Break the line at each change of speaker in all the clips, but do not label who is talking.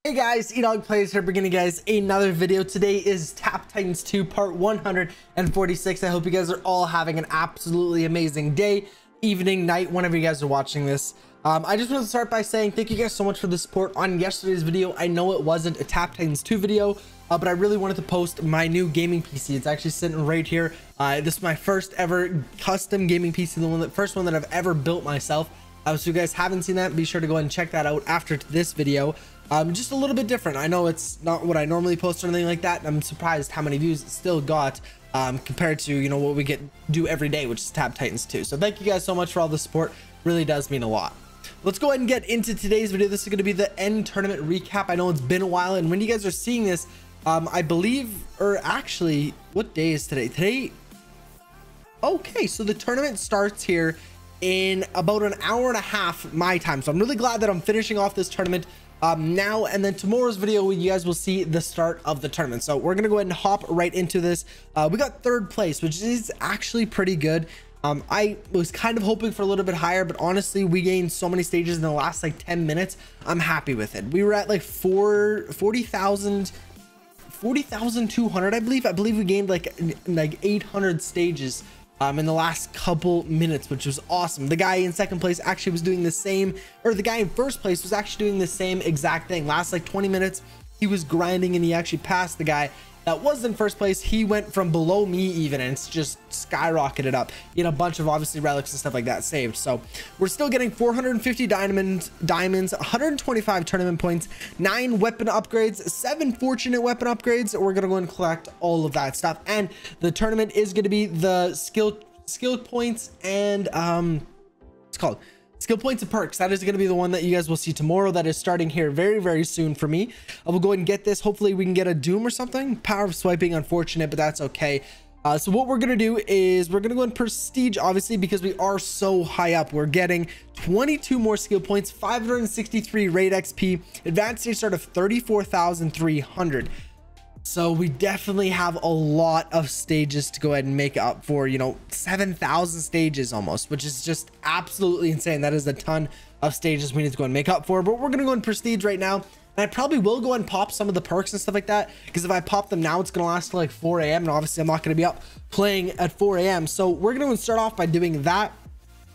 Hey guys, eDogPlays here, bringing you guys another video. Today is Tap Titans 2 part 146. I hope you guys are all having an absolutely amazing day, evening, night, whenever you guys are watching this. I just want to start by saying thank you guys so much for the support on yesterday's video. I know it wasn't a Tap Titans 2 video, but I really wanted to post my new gaming PC. It's actually sitting right here. This is my first ever custom gaming PC, the first one that I've ever built myself. So if you guys haven't seen that, be sure to go ahead and check that out after this video. Just a little bit different. I know it's not what I normally post or anything like that. I'm surprised how many views it still got compared to what we do every day, which is Tap Titans 2. So thank you guys so much for all the support. Really does mean a lot. Let's go ahead and get into today's video. This is going to be the end tournament recap. I know it's been a while, and when you guys are seeing this, I believe, or actually, what day is today? Okay, so the tournament starts here in about an hour and a half my time. So I'm really glad that I'm finishing off this tournament now, and then tomorrow's video you guys will see the start of the tournament. So we're gonna go ahead and hop right into this. We got third place, which is actually pretty good. I was kind of hoping for a little bit higher, but honestly we gained so many stages in the last like 10 minutes. I'm happy with it. We were at like 40,200 I believe we gained like 800 stages in the last couple minutes, which was awesome. The guy in second place actually was doing the same, or the guy in first place was actually doing the same exact thing. Last like 20 minutes he was grinding, and he actually passed the guy that was in first place. He went from below me even, and it's just skyrocketed up. A bunch of obviously relics and stuff like that saved. So we're still getting 450 diamonds, 125 tournament points, 9 weapon upgrades, 7 fortunate weapon upgrades. We're gonna go and collect all of that stuff, and the tournament is going to be the skill points and it's called skill points and perks. That is going to be the one that you guys will see tomorrow. That is starting here very soon for me. I will go ahead and get this. Hopefully we can get a doom or something. Power of swiping, unfortunate, but that's okay. So what we're going to do is we're going to go in prestige, obviously, because we are so high up. We're getting 22 more skill points, 563 raid XP, advanced stage start of 34,300. So we definitely have a lot of stages to go ahead and make up for, 7,000 stages almost, which is just absolutely insane. That is a ton of stages we need to go and make up for, but we're going to go in prestige right now. And I probably will go and pop some of the perks and stuff like that, because if I pop them now, it's going to last till like 4 a.m. and obviously I'm not going to be up playing at 4 a.m. So we're going to start off by doing that.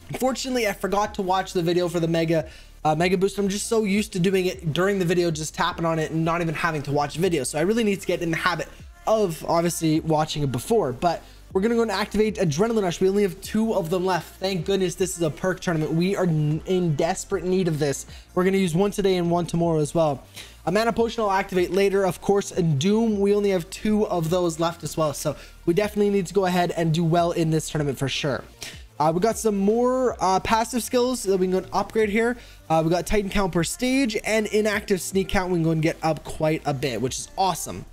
Unfortunately, I forgot to watch the video for the mega boost. I'm just so used to doing it during the video, just tapping on it and not even having to watch video. So I really need to get in the habit of obviously watching it before. But we're gonna go and activate Adrenaline Rush. We only have 2 of them left. Thank goodness this is a perk tournament. We are in desperate need of this. We're gonna use 1 today and 1 tomorrow as well. A mana potion I'll activate later, of course. And Doom, we only have 2 of those left as well. So we definitely need to go ahead and do well in this tournament for sure. We got some more passive skills that we can go and upgrade here. We got Titan count per stage and inactive sneak count. We can go and get up quite a bit, which is awesome.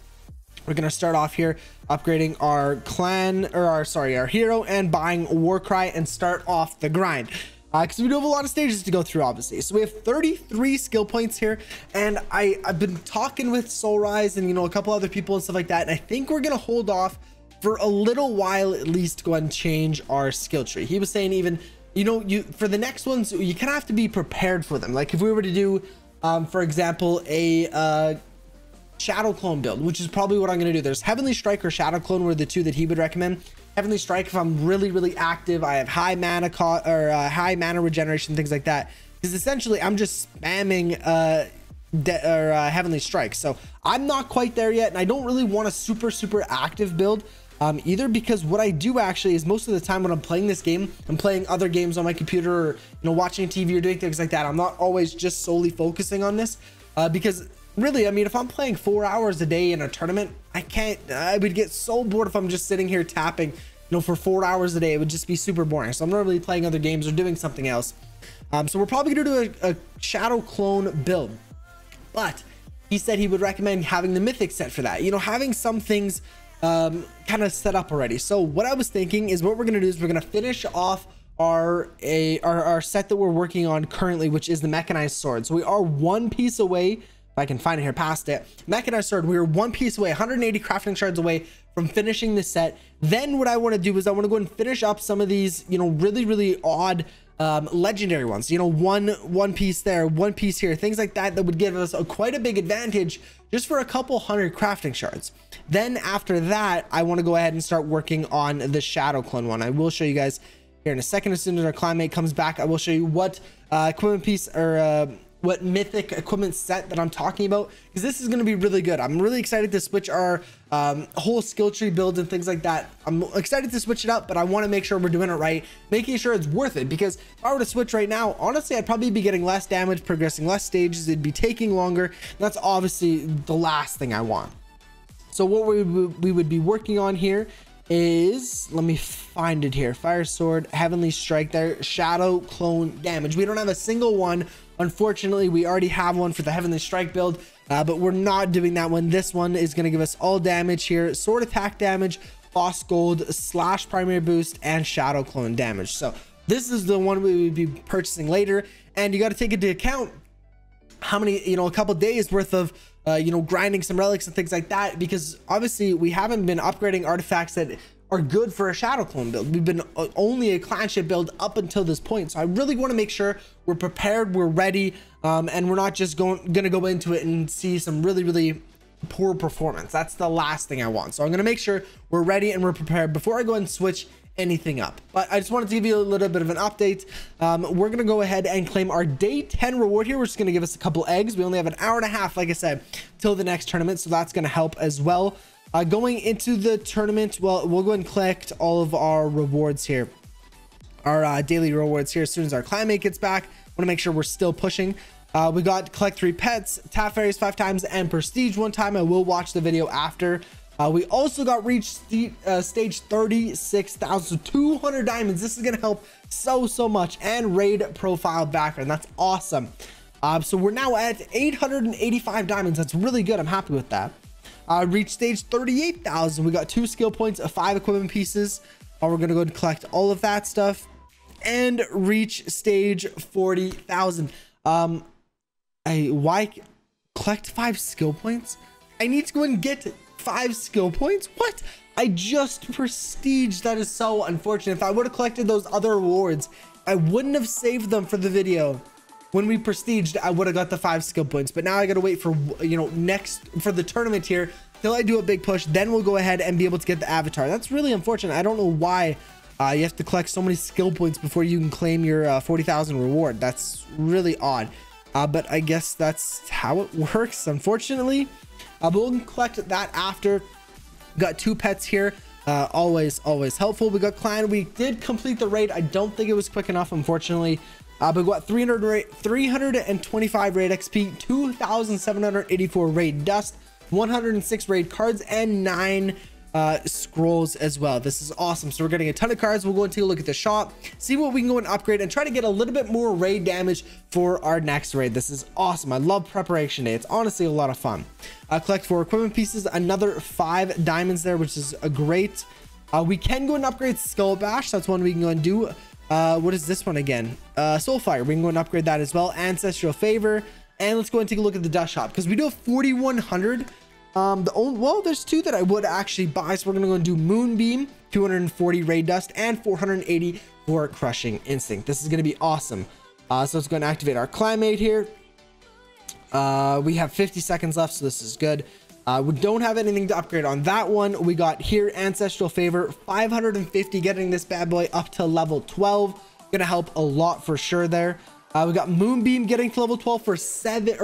We're going to start off here upgrading our clan, or our hero, and buying Warcry and start off the grind. Because we do have a lot of stages to go through, obviously. So we have 33 skill points here, and I've been talking with Soulrise and a couple other people and stuff like that, and I think we're going to hold off for a little while at least to go ahead and change our skill tree. He was saying even for the next ones you kind of have to be prepared for them. Like if we were to do for example a Shadow Clone build, which is probably what I'm going to do. There's Heavenly Strike or Shadow Clone were the 2 that he would recommend. Heavenly Strike if I'm really active, I have high mana high mana regeneration, things like that, because essentially I'm just spamming Heavenly Strike. So I'm not quite there yet, and I don't really want a super active build either, because what I do actually is most of the time when I'm playing this game, I'm playing other games on my computer, or watching TV or doing things like that. I'm not always just solely focusing on this because really, I mean, if I'm playing 4 hours a day in a tournament, I would get so bored if I'm just sitting here tapping for 4 hours a day. It would just be super boring. So I'm not really playing other games or doing something else. So we're probably gonna do a Shadow Clone build, but he said he would recommend having the mythic set for that, having some things kind of set up already. So what I was thinking is what we're gonna do is we're gonna finish off our set that we're working on currently, which is the mechanized sword. So we are 1 piece away, if I can find it here past it, mechanized sword. We are 1 piece away, 180 crafting shards away from finishing the set. Then what I want to do is I want to go and finish up some of these really odd legendary ones, you know, one piece there, one piece here, things like that, that would give us quite a big advantage just for a couple hundred crafting shards. Then after that, I want to go ahead and start working on the shadow clone one. I will show you guys here in a second. As soon as our clanmate comes back, I will show you what equipment piece or what mythic equipment set that I'm talking about, because this is going to be really good. I'm really excited to switch our whole skill tree build and things like that. I'm excited to switch it up, but I want to make sure we're doing it right, making sure it's worth it, because if I were to switch right now, honestly, I'd probably be getting less damage, progressing less stages, it'd be taking longer. That's obviously the last thing I want. So what we would be working on here is, let me find it here, fire sword, heavenly strike there, shadow clone damage. We don't have a single one, unfortunately. We already have one for the heavenly strike build, but we're not doing that one. This one is going to give us all damage here, sword attack damage, boss gold, slash primary boost, and shadow clone damage. So this is the one we would be purchasing later, and you got to take into account how many, you know, a couple days worth of you know, grinding some relics and things like that, because obviously we haven't been upgrading artifacts that are good for a shadow clone build. We've been only a clan ship build up until this point, so I really want to make sure we're prepared, we're ready, and we're not just gonna go into it and see some really poor performance. That's the last thing I want. So I'm gonna make sure we're ready and we're prepared before I go and switch anything up. But I just wanted to give you a little bit of an update. We're gonna go ahead and claim our day 10 reward here, which is gonna give us a couple eggs. We only have an hour and a half, like I said, till the next tournament, so that's gonna help as well. Going into the tournament, well, we'll go and collect all of our rewards here, our daily rewards here, as soon as our clanmate gets back. Want to make sure we're still pushing. We got collect 3 pets, tap fairies 5 times, and prestige 1 time. I will watch the video after. We also got reach stage 36,200 diamonds. This is going to help so much, and raid profile background. That's awesome. So we're now at 885 diamonds. That's really good. I'm happy with that. Reach stage 38,000. We got 2 skill points, 5 equipment pieces. We're going to go and collect all of that stuff, and reach stage 40,000. Why collect 5 skill points? I need to go and get 5 skill points. What? I just prestige. That is so unfortunate. If I would have collected those other rewards, I wouldn't have saved them for the video. When we prestiged, I would have got the 5 skill points, but now I gotta wait for, you know, next for the tournament here till I do a big push. Then we'll go ahead and be able to get the avatar. That's really unfortunate. I don't know why you have to collect so many skill points before you can claim your 40,000 reward. That's really odd, but I guess that's how it works, unfortunately. But we'll collect that after. Got 2 pets here. Always helpful. We got clan. We did complete the raid. I don't think it was quick enough, unfortunately. But we got 325 raid XP, 2,784 raid dust, 106 raid cards, and 9 scrolls as well. This is awesome. So we're getting a ton of cards. We'll go and take a look at the shop, see what we can go and upgrade, and try to get a little bit more raid damage for our next raid. This is awesome. I love preparation day. It's honestly a lot of fun. Collect 4 equipment pieces, another 5 diamonds there, which is a great. We can go and upgrade Skull Bash. That's one we can go and do. What is this one again? Soulfire. We can go and upgrade that as well. Ancestral Favor. And let's go and take a look at the dust shop, because we do have 4,100. Well, there's 2 that I would actually buy, so we're gonna go and do Moonbeam, 240 raid dust, and 480 for Crushing Instinct. This is gonna be awesome. So let's go and activate our clanmate here. We have 50 seconds left, so this is good. We don't have anything to upgrade on that one. We got here Ancestral Favor, 550, getting this bad boy up to level 12. Gonna help a lot for sure there. We got Moonbeam getting to level 12 for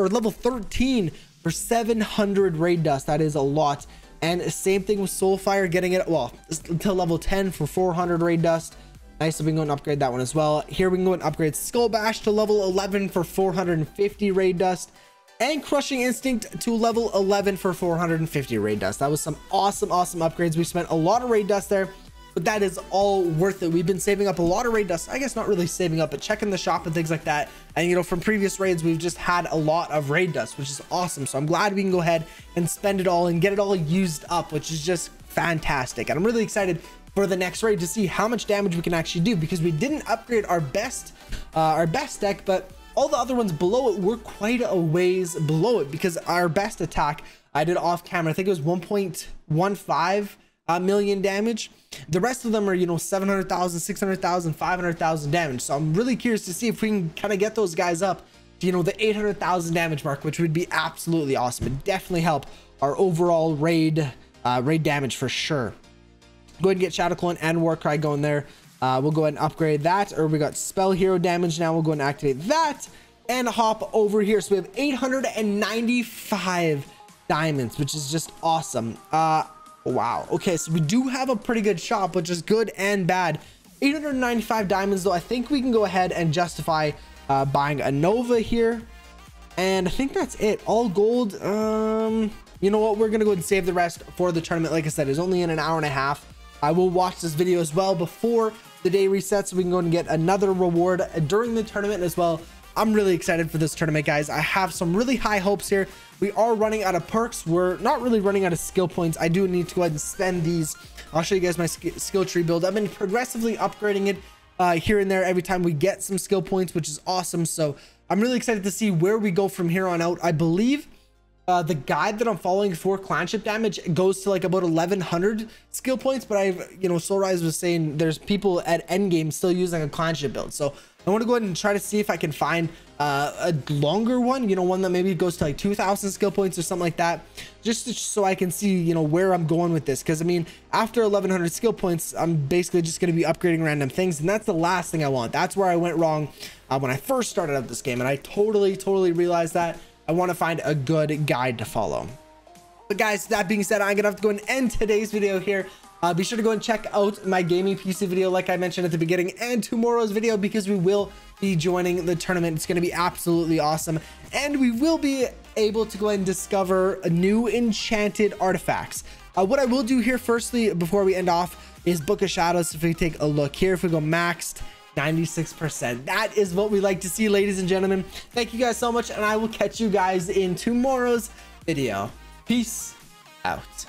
level 13 for 700 raid dust. That is a lot. And same thing with Soulfire, getting it, well, to level 10 for 400 raid dust. Nice. So we can go and upgrade that one as well. Here we can go and upgrade Skull Bash to level 11 for 450 raid dust, and Crushing Instinct to level 11 for 450 raid dust. That was some awesome upgrades. We spent a lot of raid dust there, but that is all worth it. We've been saving up a lot of raid dust. I guess not really saving up, but checking the shop and things like that. And, you know, from previous raids, we've just had a lot of raid dust, which is awesome. So I'm glad we can go ahead and spend it all and get it all used up, which is just fantastic. And I'm really excited for the next raid to see how much damage we can actually do, because we didn't upgrade our best deck, but all the other ones below it were quite a ways below it, because our best attack I did off camera, I think it was 1.15 million damage. The rest of them are, you know, 700,000, 600,000, 500,000 damage. So I'm really curious to see if we can kind of get those guys up to, you know, the 800,000 damage mark, which would be absolutely awesome. It'd definitely help our overall raid damage for sure. Go ahead and get Shadow Clone and Warcry going there. We'll go ahead and upgrade that, or we got Spell Hero damage now. We'll go ahead and activate that and hop over here. So we have 895 diamonds, which is just awesome. Wow. Okay, so we do have a pretty good shop, which is good and bad. 895 diamonds, though. I think we can go ahead and justify buying a Nova here. And I think that's it. All gold. You know what? We're going to go ahead and save the rest for the tournament. Like I said, it's only in an hour and a half. I will watch this video as well before the day resets, so we can go and get another reward during the tournament as well. I'm really excited for this tournament, guys. I have some really high hopes here. We are running out of perks. We're not really running out of skill points. I do need to go ahead and spend these. I'll show you guys my skill tree build. I've been progressively upgrading it here and there every time we get some skill points, which is awesome. So I'm really excited to see where we go from here on out. I believe the guide that I'm following for clanship damage goes to like about 1100 skill points, but I've, you know, Soulrise was saying there's people at endgame still using a clanship build. So I want to go ahead and try to see if I can find a longer one, you know, one that maybe goes to like 2000 skill points or something like that, just so I can see, you know, where I'm going with this. Because I mean, after 1100 skill points, I'm basically just going to be upgrading random things, and that's the last thing I want. That's where I went wrong when I first started out this game, and I totally realized that. I want to find a good guide to follow. But guys, that being said, I'm gonna have to go and end today's video here. Be sure to go and check out my gaming PC video, like I mentioned at the beginning, and tomorrow's video, because we will be joining the tournament. It's going to be absolutely awesome, and we will be able to go ahead and discover new enchanted artifacts. What I will do here firstly before we end off is Book of Shadows. If we take a look here, if we go maxed 96%, that is what we like to see, ladies and gentlemen. Thank you guys so much, and I will catch you guys in tomorrow's video. Peace out.